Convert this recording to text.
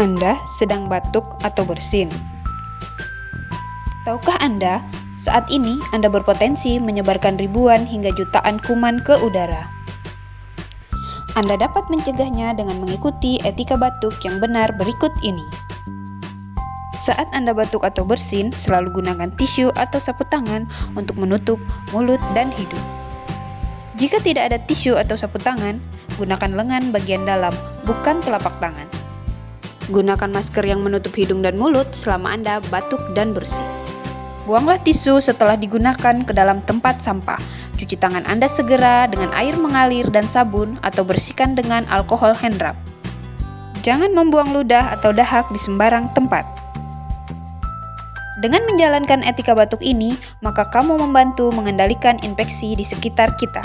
Anda sedang batuk atau bersin. Tahukah Anda, saat ini Anda berpotensi menyebarkan ribuan hingga jutaan kuman ke udara. Anda dapat mencegahnya dengan mengikuti etika batuk yang benar berikut ini. Saat Anda batuk atau bersin, selalu gunakan tisu atau sapu tangan untuk menutup mulut dan hidung. Jika tidak ada tisu atau sapu tangan, gunakan lengan bagian dalam, bukan telapak tangan. Gunakan masker yang menutup hidung dan mulut selama Anda batuk dan bersin. Buanglah tisu setelah digunakan ke dalam tempat sampah. Cuci tangan Anda segera dengan air mengalir dan sabun atau bersihkan dengan alkohol hand rub. Jangan membuang ludah atau dahak di sembarang tempat. Dengan menjalankan etika batuk ini, maka kamu membantu mengendalikan infeksi di sekitar kita.